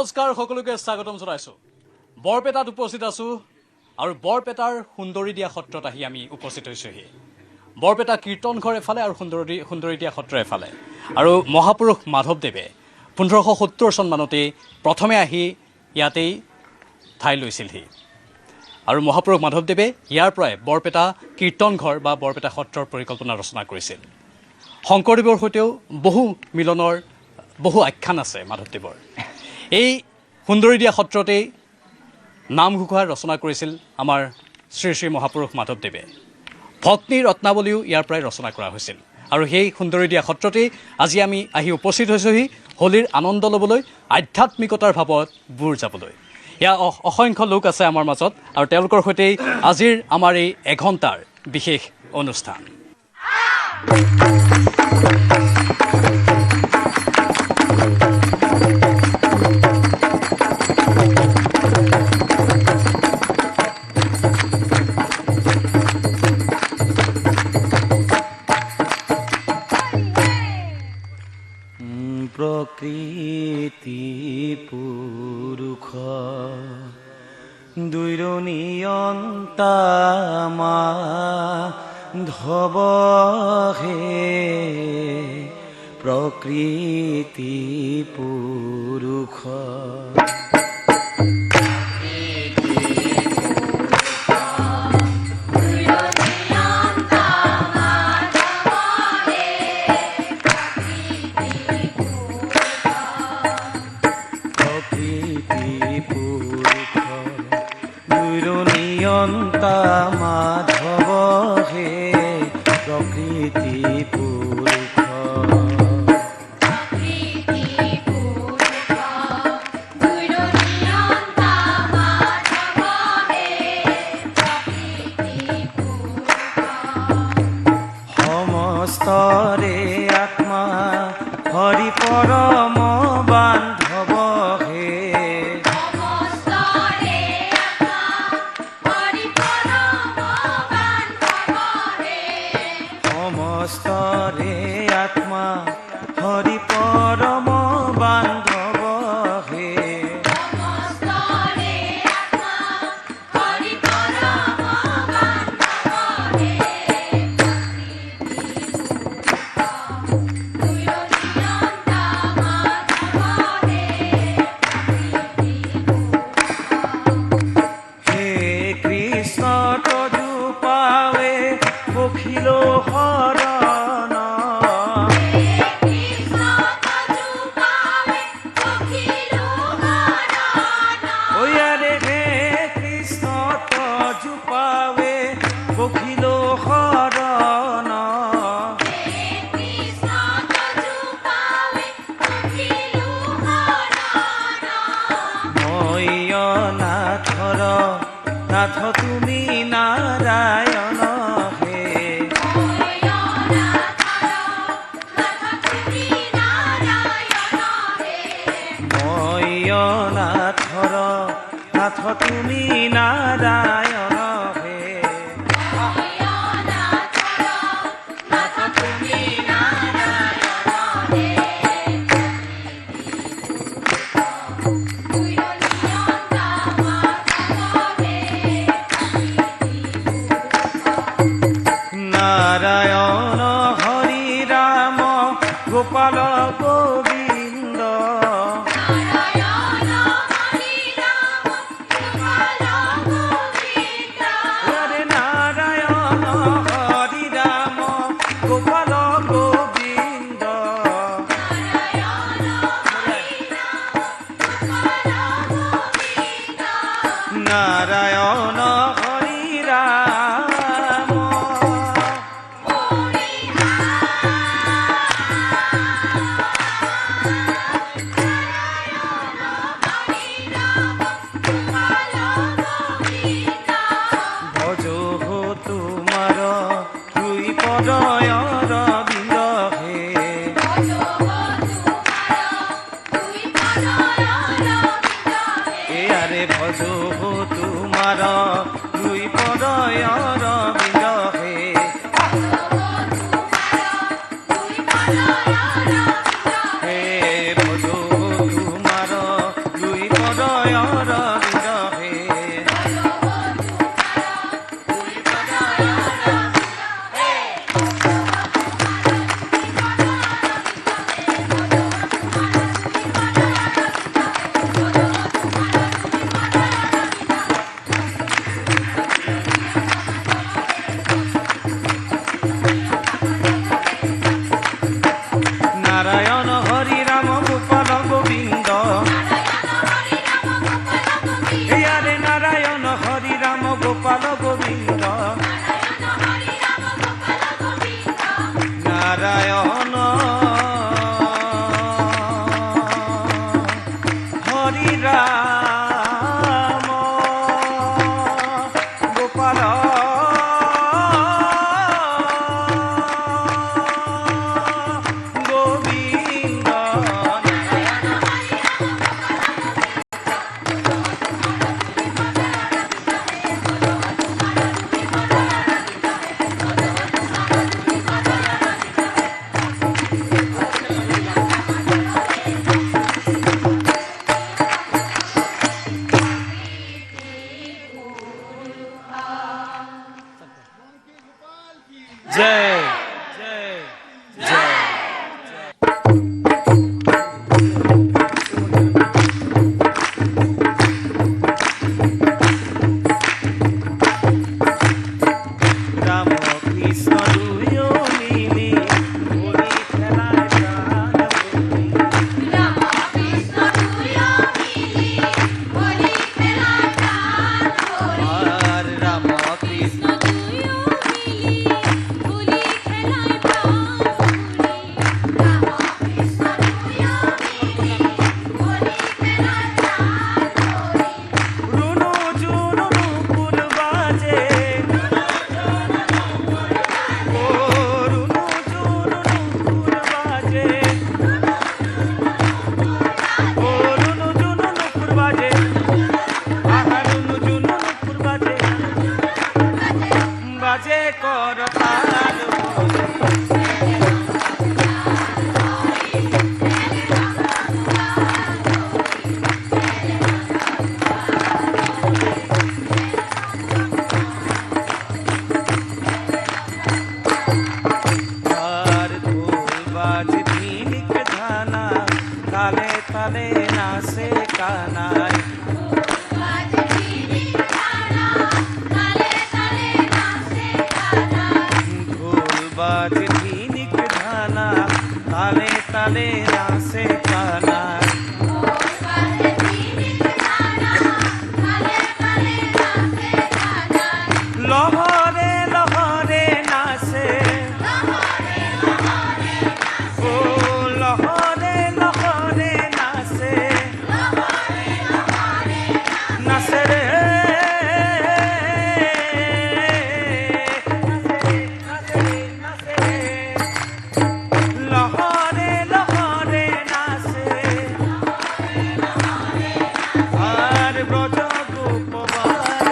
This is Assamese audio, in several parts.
নমস্কাৰ সকলোকে স্বাগতম জনাইছোঁ বৰপেটাত উপস্থিত আছোঁ আৰু বৰপেটাৰ সুন্দৰী দিয়া সত্ৰত আহি আমি উপস্থিত হৈছোঁহি বৰপেটা কীৰ্তন ঘৰ এফালে আৰু সুন্দৰী দিয়া সত্ৰ এফালে আৰু মহাপুৰুষ মাধৱদেৱে 1570 চনমানতেই প্ৰথমে আহি ইয়াতেই ঠাই লৈছিলহি আৰু মহাপুৰুষ মাধৱদেৱে ইয়াৰ পৰাই বৰপেটা কীৰ্তন ঘৰ বা বৰপেটা সত্ৰৰ পৰিকল্পনা ৰচনা কৰিছিল শংকৰদেৱৰ সৈতেও বহু মিলনৰ বহু আখ্যান আছে মাধৱদেৱৰ এই সুন্দৰী দিয়া সত্ৰতেই নামঘোষা ৰচনা কৰিছিল আমাৰ শ্ৰী শ্ৰী মহাপুৰুষ মাধৱদেৱে ভক্তিৰ ৰত্নাৱলীও ইয়াৰ পৰাই ৰচনা কৰা হৈছিল আৰু সেই সুন্দৰী দিয়া সত্ৰতেই আজি আমি আহি উপস্থিত হৈছোঁহি হোলীৰ আনন্দ ল'বলৈ আধ্যাত্মিকতাৰ ভাৱত বুৰ যাবলৈ ইয়াৰ অসংখ্য লোক আছে আমাৰ মাজত আৰু তেওঁলোকৰ সৈতেই আজিৰ আমাৰ এই এঘণ্টাৰ বিশেষ অনুষ্ঠান প্রকৃতি পুরুষ দুইরনিয়ন্তা মাধব হে প্রকৃতি পুরুষ মাধব হে প্রকৃতি পুরুষ সমস্তরে আত্মা হরি পরম বান্ধব হে সমস্তরে আত্মা হরি পরম বান্ধব হে হে কৃষ্ণ তজু পাৱে বখিল হৰণ ওয়াৰে হে কৃষ্ণ তজু পাৱে বখিল হৰণ ময়নাথৰ নাথ তুমি নাৰায়ণ হে ময়নাথৰ নাথ তুমি নাৰায়ণ হে নাথ তুমি নাৰায়ণ হে নারায়ণ হরি রাম গোপাল গোবিন্দ হরে নারায়ণ হরি রাম গোপাল গোবিন্দ নারায়ণ হরি রাম ভজো হো তোমার দুই পদয় রবিন্দ হে এ আরে ভজো হো তোমার দুই পদয় রবিন্দ হে হে ভজো তোমার দুই নারায়ণ হরি রাম গোপাল গোবিন্দ जय जय जय राम कृष्ण दुयो मिली होली खेलाय प्राण होली রাম কৃষ্ণ দুইও মিলি হোলি খেলায় প্রাণ করি আর রাম কৃষ্ণ দুইও মিলি হোলি খেলায় প্রাণ করি রাম কৃষ্ণ দুইও মিলি হোলি খেলায় প্রাণ করি রুনু জুনু নুপুর বাজে ও রুনু জুনু নুপুর বাজে ও রুনু জুনু নুপুর বাজে আহা রুনু জুনু নুপুর বাজে বাজে করতাল আর ঢোল বাজে ঝিনিক ধানা তালে তালে নাচে কানাই বাজে চিনি খানা তালে তালে নাচে কানা ঢোল বাজে ঝিনিক ধানা তালে তালে নাচে কানাই বাজে চিনি খানা তালে তালে নাচে কানা লহরে লহরে নাচে ও লহরে লহরে নাচে নাচে রে লহরে লহরে নাচে আর ব্রজ গোপবার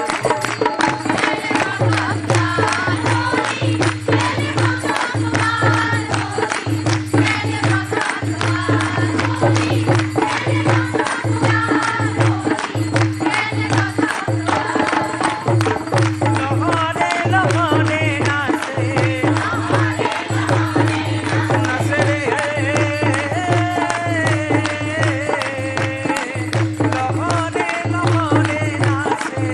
লহরে লহরে নাচে নাচে রে লহরে লহরে নাচে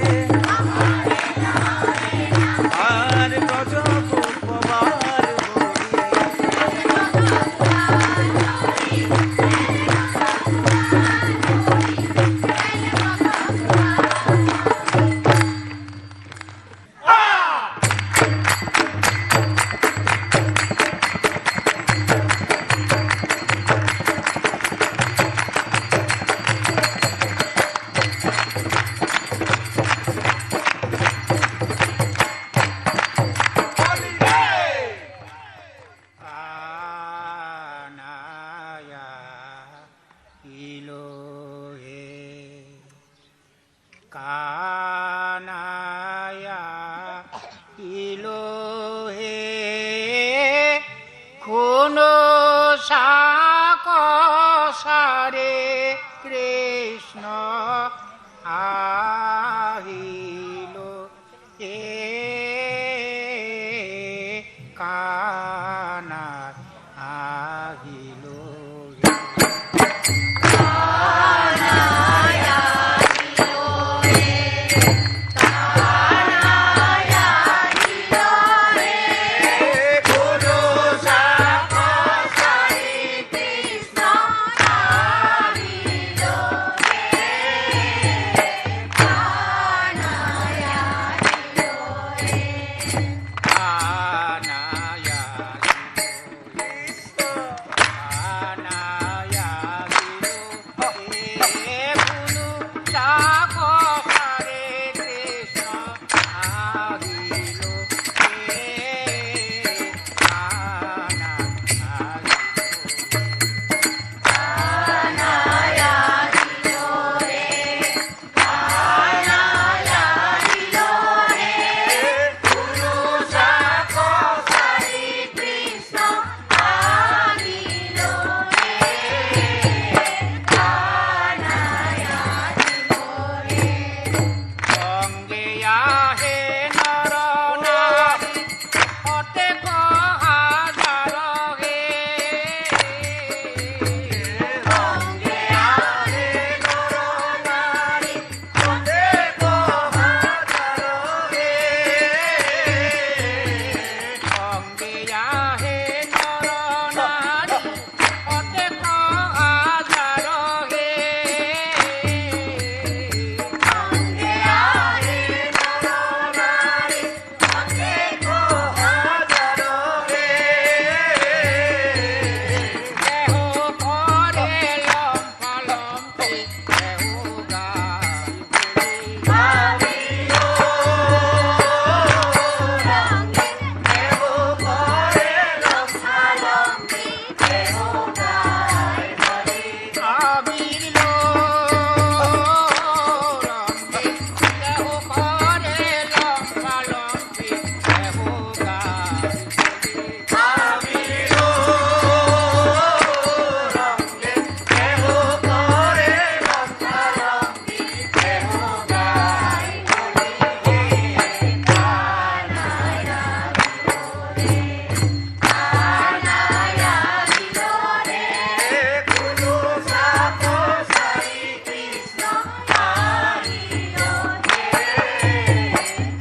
আর ব্রজ গোপবার হরি কানায়া ইলোহে কানায়া ইলোহে কোনো সাকসারে কৃষ্ণ আহিল এ কানা আহিল কানায়া সঙ্গে আহে নর নারী অনেক হাজার হে সঙ্গে আহে নর নারী অনেক হাজার হে দেহ করে লম্ফালম্ফি দেহ গাই আমিও রঙিন দেহ করে লম্ফালম্ফি দেহ গাই বলি আবির লো রঙে দেহ করে লম্ফালম্ফি দেহ গাই আমিও রঙিন দেহ করে লম্ফালম্ফি দেহ গাই বলি কানায়া দিলো রে কুলু সাপ সাই কৃষ্ণ আইলো রে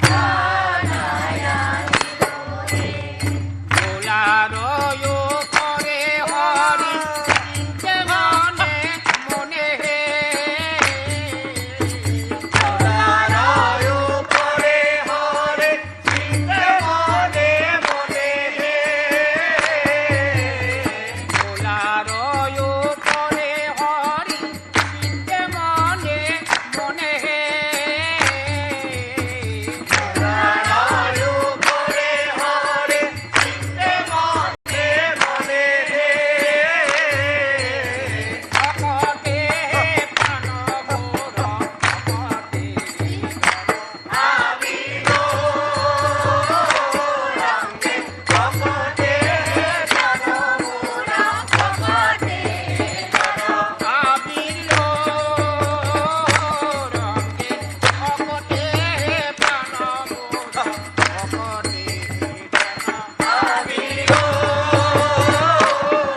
কানায়া দিলো রে ভোলারয় করে হরি চিন্তে মনে মনে হে ভোলারয় করে হরে চিন্তে মনে মনে হে ভোলারয় করে হরি চিন্তে মনে মনে হে ভোলারয় করে হরে চিন্তে মনে মনে হে অকটে প্রাণ ঘোর অকটে আমি গো রঙে কপটে জনমুরা কপটে জনম আবির লো রঙে অকটে প্রাণ ঘোর অকটে আমি গো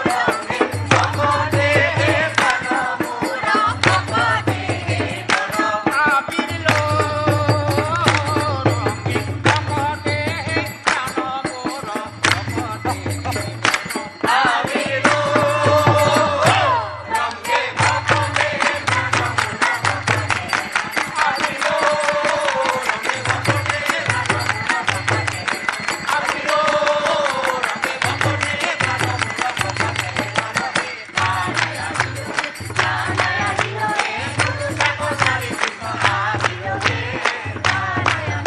রঙে কপটে জনমুরা কপটে জনম আবির লো রঙে অকটে প্রাণ ঘোর অকটে আমি গো রঙে কপটে আমি গো রঙে কপটে আমি গো রঙে কপটে কানায়া দিলো রে কুলু সাপ সাই কৃষ্ণ আইলো রে কানায়া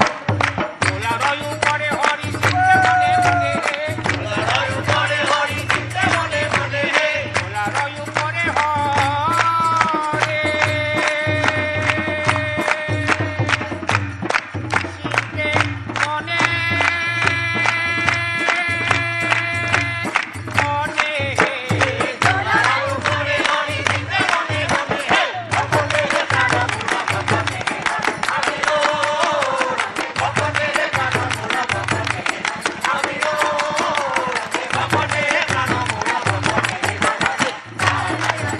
ভোলারয় করে হরি চিন্তে মনে মনে হে ভোলারয় করে হরি চিন্তে মনে মনে হে ভোলারয় করে হরে চিন্তে মনে মনে হে ভোলারয় করে হরি চিন্তে মনে মনে হে কপটে জনমুরা কপটে আমি গো রঙে কপটে জনমুরা কপটে আমি গো রঙে কপটে জনমুরা কপটে কানায়া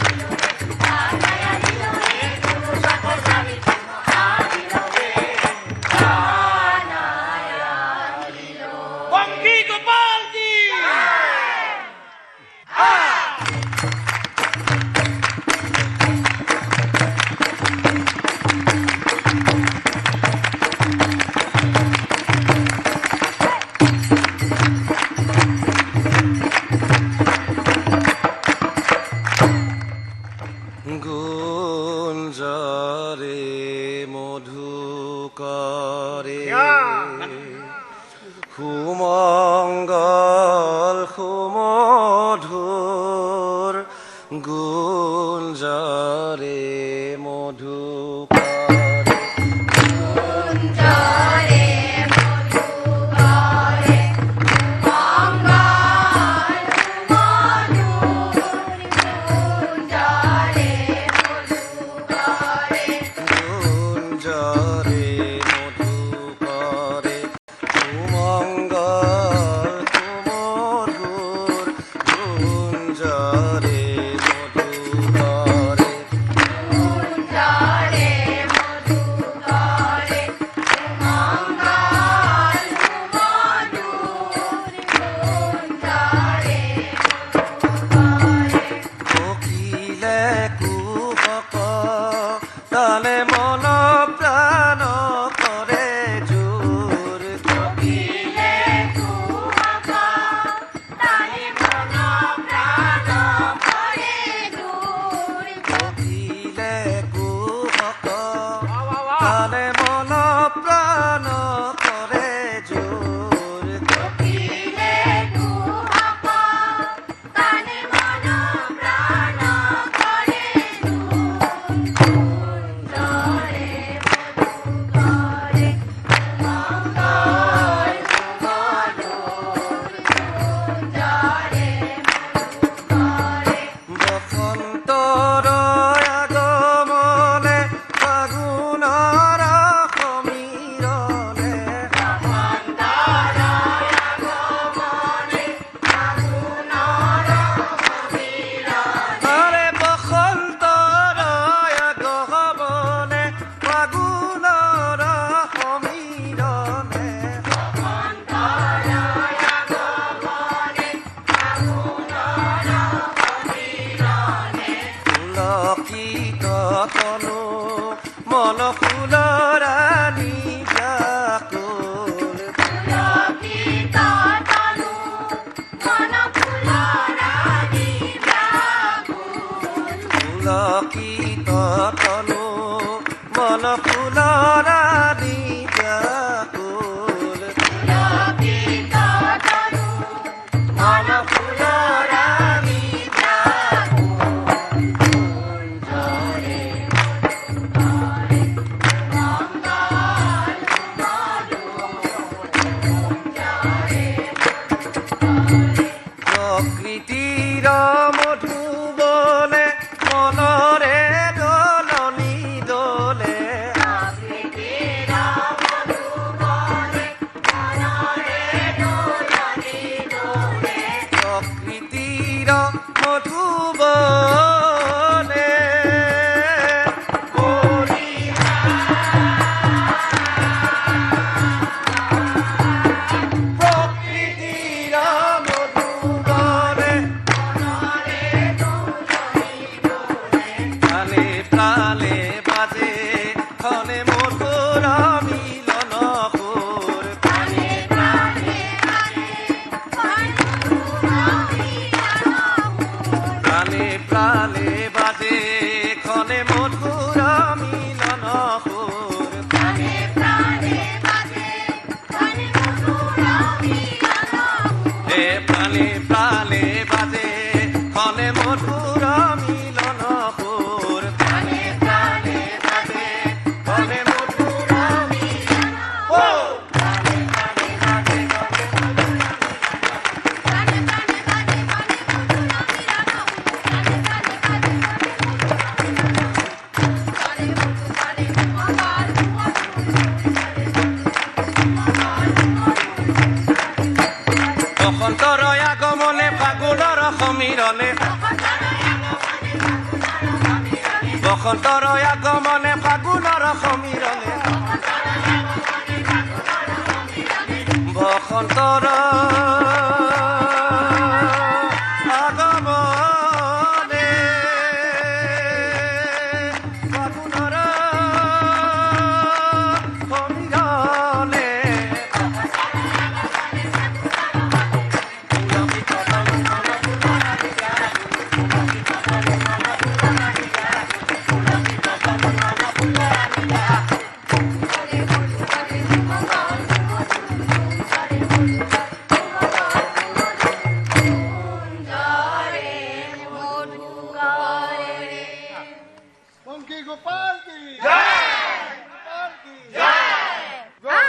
দিলো রে কুলু সাপ সাই কৃষ্ণ আইলো রে কানায়া দিলো বঙ্গী গোপাল জি গুঞ্জরে মধুকরে সুমঙ্গল সুমধুর গুঞ্জরে মধুকরে কুঞ্জরে মধুকরে মঙ্গল মধুর কুঞ্জরে মধুকরে গুঞ্জরে মধুকরে সুমঙ্গল সুমধুর গুঞ্জরে মধুকরে প্ৰকৃতিৰ মধুবনে মনৰে দলনি দলে প্ৰকৃতিৰ মধুবনে প্ৰকৃতিৰ মধুবনে প্ৰাণে প্ৰাণে বাজে খনে মধুৰ মিলন সুৰ প্ৰাণে প্ৰাণে প্ৰাণে বাজে খনে মধুৰ মিলন সুৰ হে প্ৰাণে প্ৰাণে বাজে খনে মধুৰ মিলন সুৰ প্ৰাণে প্ৰাণে বাজে খনে মধুৰ মিলন সুৰ বসন্তৰ আগমনে ফাগুনৰ সমীৰণে বসন্তৰ আগমনে ফাগুনৰ সমীৰণে বসন্তৰ আগমনে ফাগুনৰ সমীৰণে Monkey Gopal ki jai, Gopal ki jai.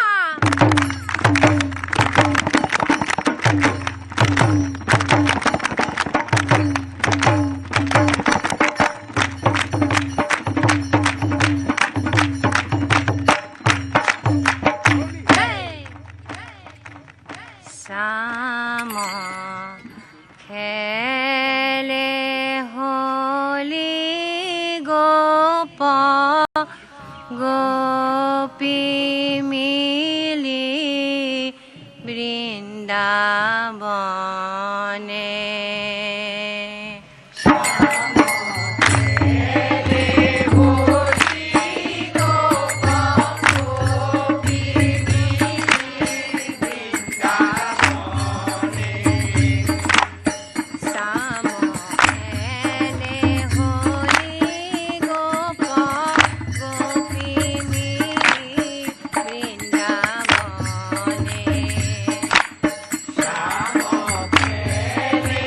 Shyam খেলে হলি গোপ গোপী মিলি বৃন্দাবনে শ্যাম খেলে হলি গোপ গোপী মিলি বৃন্দাবনে শ্যাম খেলে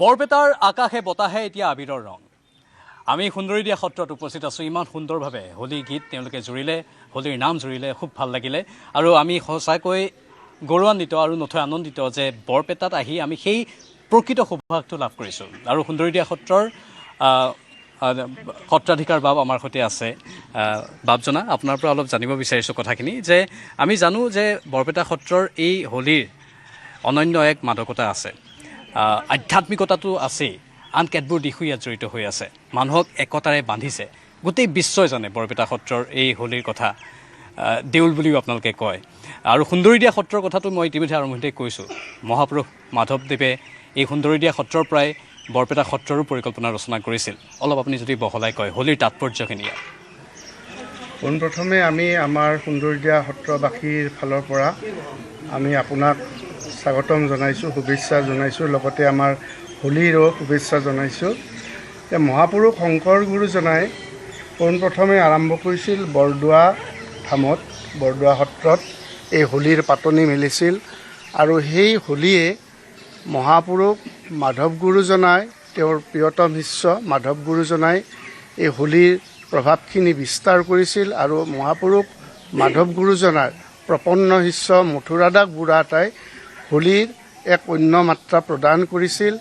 বৰপেটাৰ আকাশে বতাহে এতিয়া আবিৰৰ ৰং। আমি সুন্দৰীদিয়া সত্ৰত উপস্থিত আছোঁ। ইমান সুন্দৰভাৱে হোলী গীত তেওঁলোকে জুৰিলে, হোলীৰ নাম জুৰিলে, খুব ভাল লাগিলে। আৰু আমি সঁচাকৈ গৌৰৱান্বিত আৰু নথৈ আনন্দিত যে বৰপেটাত আহি আমি সেই প্ৰকৃত সৌভাগ্যটো লাভ কৰিছোঁ। আৰু সুন্দৰীদিয়া সত্ৰৰ সত্ৰাধিকাৰ বাব আমাৰ সৈতে আছে। বাবজনা, আপোনাৰ পৰা অলপ জানিব বিচাৰিছোঁ কথাখিনি যে আমি জানো যে বৰপেটা সত্ৰৰ এই হোলীৰ অনন্য এক মাদকতা আছে, আধ্যাত্মিকতাটো আছেই, আন কেতবোৰ দিশো ইয়াত জড়িত হৈ আছে। মানুহক একতাৰে বান্ধিছে। গোটেই বিশ্বই জানে বৰপেটা সত্ৰৰ এই হোলীৰ কথা, দেউল বুলিও আপোনালোকে কয়। আৰু সুন্দৰীদিয়া সত্ৰৰ কথাটো মই ইতিমধ্যে আৰম্ভণিতে কৈছোঁ। মহাপুৰুষ মাধৱদেৱে এই সুন্দৰীদিয়া সত্ৰৰ পৰাই বৰপেটা সত্ৰৰো পৰিকল্পনা ৰচনা কৰিছিল। অলপ আপুনি যদি বহলাই কয় হোলীৰ তাৎপৰ্যখিনি। পোনপ্ৰথমে আমি আমাৰ সুন্দৰীদিয়া সত্ৰবাসীৰ ফালৰ পৰা আমি আপোনাক স্বাগতম জনাইছোঁ, শুভেচ্ছা জনাইছোঁ। লগতে আমাৰ হোলীৰো শুভেচ্ছা জনাইছোঁ। মহাপুৰুষ শংকৰ গুৰুজনাই পোনপ্ৰথমে আৰম্ভ কৰিছিল বৰদোৱা ধামত, বৰদোৱা সত্ৰত এই হোলীৰ পাতনি মেলিছিল। আৰু সেই হোলীয়ে মহাপুৰুষ মাধৱ গুৰুজনাই, তেওঁৰ প্ৰিয়তম শিষ্য মাধৱ গুৰুজনাই এই হোলীৰ প্ৰভাৱখিনি বিস্তাৰ কৰিছিল। আৰু মহাপুৰুষ মাধৱ গুৰুজনাৰ প্ৰপন্ন শিষ্য মথুৰাদাস বুঢ়াতাই হোলীৰ এক অন্য মাত্ৰা প্ৰদান কৰিছিল।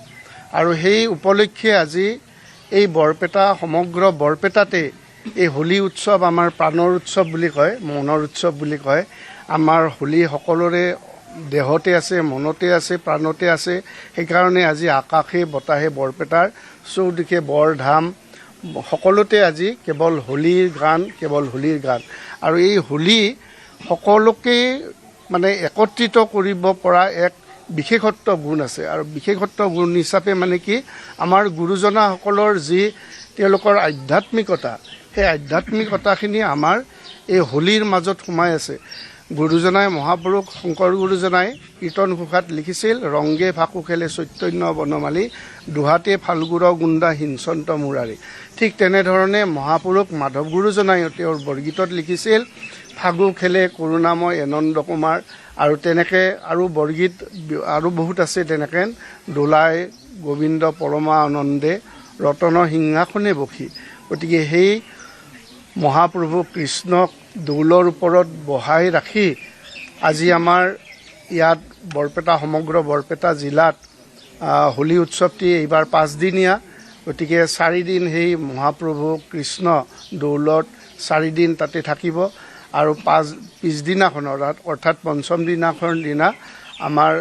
আৰু সেই উপলক্ষে আজি এই বৰপেটা, সমগ্ৰ বৰপেটাতে এই হোলী উৎসৱ আমাৰ প্ৰাণৰ উৎসৱ বুলি কয়, মনৰ উৎসৱ বুলি কয়। আমাৰ হোলী সকলোৰে দেহতে আছে, মনতে আছে, প্ৰাণতে আছে। সেইকাৰণে আজি আকাশে বতাহে বৰপেটাৰ চৌদিশে বৰধাম সকলোতে আজি কেৱল হোলীৰ গান, কেৱল হোলীৰ গান। আৰু এই হোলী সকলোকে মানে একত্ৰিত কৰিব পৰা এক বিশেষত্ব গুণ আছে। আৰু বিশেষত্ব গুণ হিচাপে মানে কি, আমাৰ গুৰুজনাসকলৰ যি তেওঁলোকৰ আধ্যাত্মিকতা, সেই আধ্যাত্মিকতাখিনি আমাৰ এই হোলীৰ মাজত সোমাই আছে। গুৰুজনাই, মহাপুৰুষ শংকৰ গুৰুজনাই কীৰ্তন ঘোষাত লিখিছিল, ৰংগে ফাকু খেলে চৈতন্য বনমালী, দুহাতে ফালগুৰ গুণ্ডা হিংসন্ত মুৰাৰী। ঠিক তেনেধৰণে মহাপুৰুষ মাধৱ গুৰুজনাই তেওঁৰ বৰগীতত লিখিছিল, ফাগু খেলে কৰুণাময় আনন্দ কুমাৰ। আৰু তেনেকৈ আৰু বৰগীত আৰু বহুত আছে তেনেকৈ, দোলাই গোবিন্দ পৰমা আনন্দে ৰতন সিংহাসনে বসি। গতিকে সেই মহাপ্ৰভু কৃষ্ণক দৌলৰ ওপৰত বহাই ৰাখি আজি আমাৰ ইয়াত বৰপেটা, সমগ্ৰ বৰপেটা জিলাত হোলী উৎসৱটি এইবাৰ 5 দিনীয়া। গতিকে 4 দিন সেই মহাপ্ৰভু কৃষ্ণ দৌলত 4 দিন তাতে থাকিব। আৰু পিছদিনাখনৰ অৰ্থাৎ পঞ্চম দিনাখনৰ দিনা আমাৰ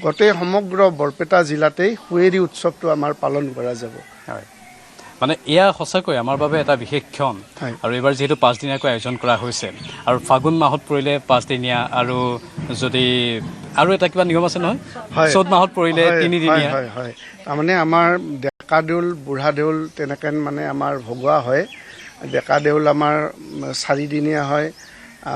গোটেই সমগ্ৰ বৰপেটা জিলাতেই সুঁৱেৰী উৎসৱটো আমাৰ পালন কৰা যাব। হয়, মানে এয়া সঁচাকৈ আমাৰ বাবে এটা বিশেষ ক্ষণ। আৰু এইবাৰ যিহেতু 5 দিনীয়াকৈ আয়োজন কৰা হৈছে, আৰু ফাগুন মাহত পৰিলে 5 দিনীয়া, আৰু যদি আৰু এটা কিবা নিয়ম আছে নহয়, চ'ত মাহত পৰিলে 3 দিনীয়া। হয় হয়, তাৰমানে আমাৰ ডেকা দেউল, বুঢ়া দেউল তেনেকৈ মানে আমাৰ ভগোৱা হয়। ডেকা দেউল আমাৰ 4 দিনীয়া হয়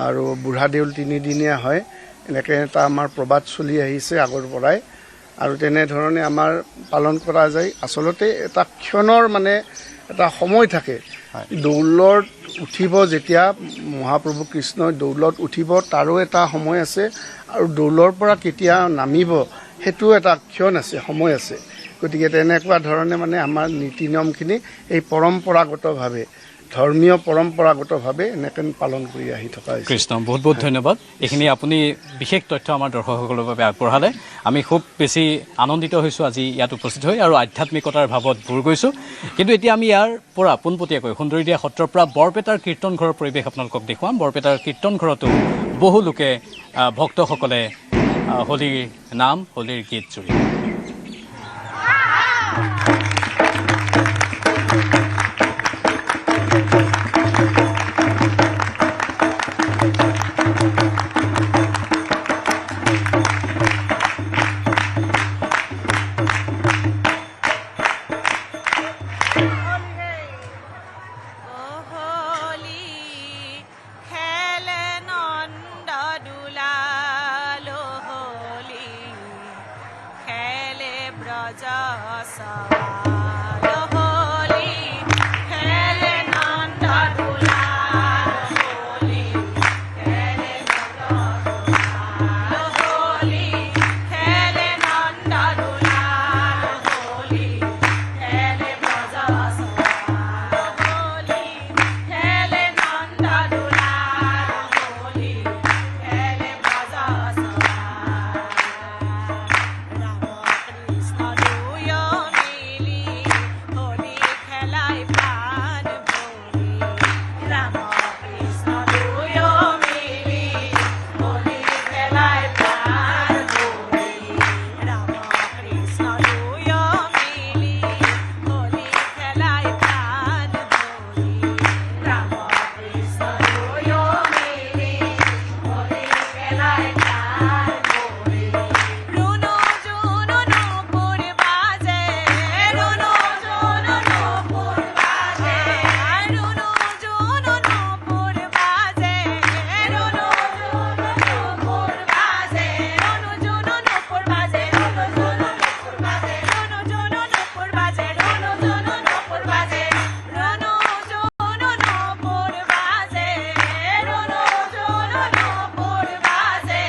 আৰু বুঢ়া দেউল 3 দিনীয়া হয়। এনেকৈ এটা আমাৰ প্ৰবাদ চলি আহিছে আগৰ পৰাই। আৰু তেনেধৰণে আমাৰ পালন কৰা যায়। আচলতে এটা ক্ষণৰ মানে এটা সময় থাকে, দৌলত উঠিব যেতিয়া মহাপ্ৰভু কৃষ্ণই দৌলত উঠিব, তাৰো এটা সময় আছে। আৰু দৌলৰ পৰা কেতিয়া নামিব সেইটো এটা ক্ষণ আছে, সময় আছে। গতিকে তেনেকুৱা ধৰণে মানে আমাৰ নীতি নিয়মখিনি এই পৰম্পৰাগতভাৱে, ধৰ্মীয় পৰম্পৰাগতভাৱে এনেকৈ পালন কৰি আহি থকা হৈছে। কৃষ্ণ, বহুত বহুত ধন্যবাদ। এইখিনি আপুনি বিশেষ তথ্য আমাৰ দৰ্শকসকলৰ বাবে আগবঢ়ালে। আমি খুব বেছি আনন্দিত হৈছোঁ আজি ইয়াত উপস্থিত হৈ, আৰু আধ্যাত্মিকতাৰ ভাৱত বুৰ গৈছোঁ। কিন্তু এতিয়া আমি ইয়াৰ পৰা পোনপটীয়াকৈ সুন্দৰীদিয়া সত্ৰৰ পৰা বৰপেটাৰ কীৰ্তন ঘৰৰ পৰিৱেশ আপোনালোকক দেখুৱাম। বৰপেটাৰ কীৰ্তন ঘৰতো বহু লোকে, ভক্তসকলে হোলীৰ নাম, হোলীৰ গীত জুৰি। রুনু ঝুনু নূপুর বাজে রুনু ঝুনু নূপুর বাজে রুনু ঝুনু নূপুর বাজে রুনু ঝুনু নূপুর বাজে রুনু ঝুনু নূপুর বাজে রুনু ঝুনু নূপুর বাজে রুনু ঝুনু নূপুর বাজে রুনু ঝুনু নূপুর বাজে রুনু ঝুনু নূপুর বাজে রুনু ঝুনু নূপুর বাজে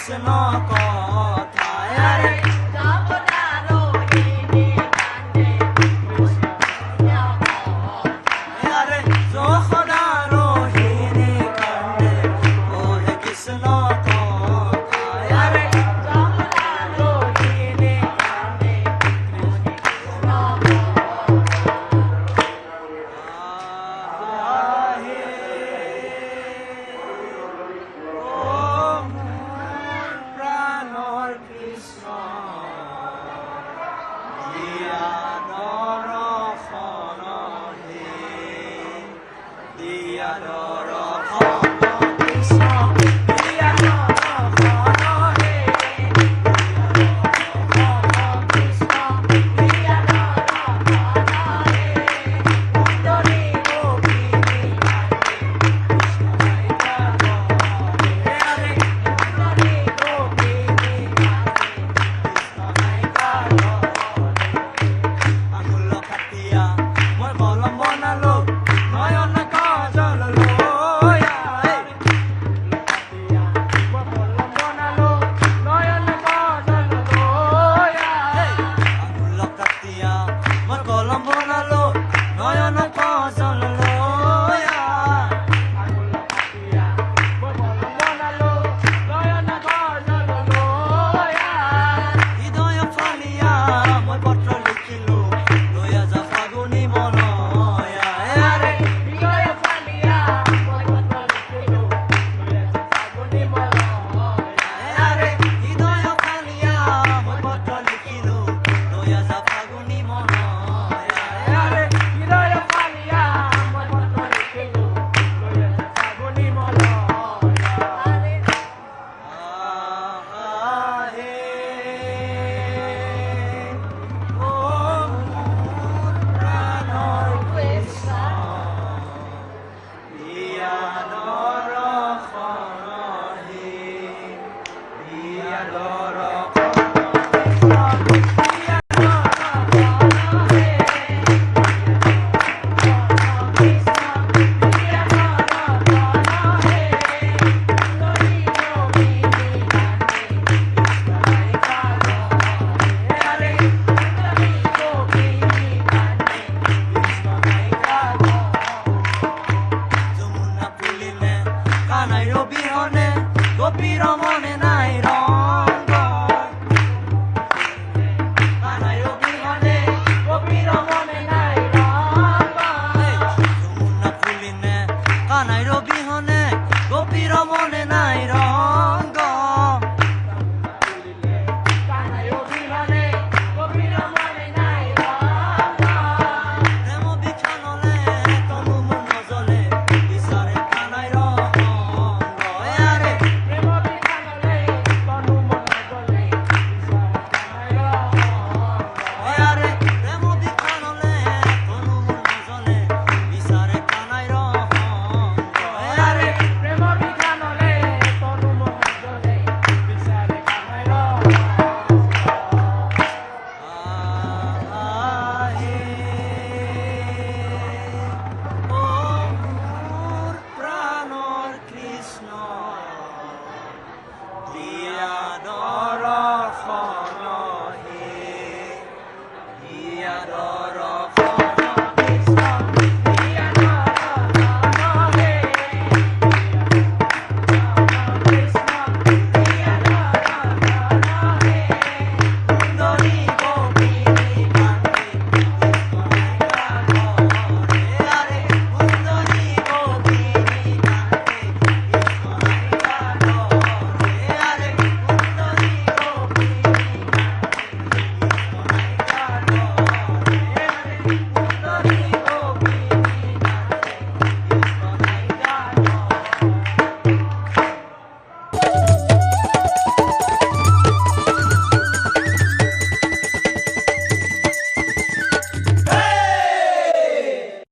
কৃষ্ণ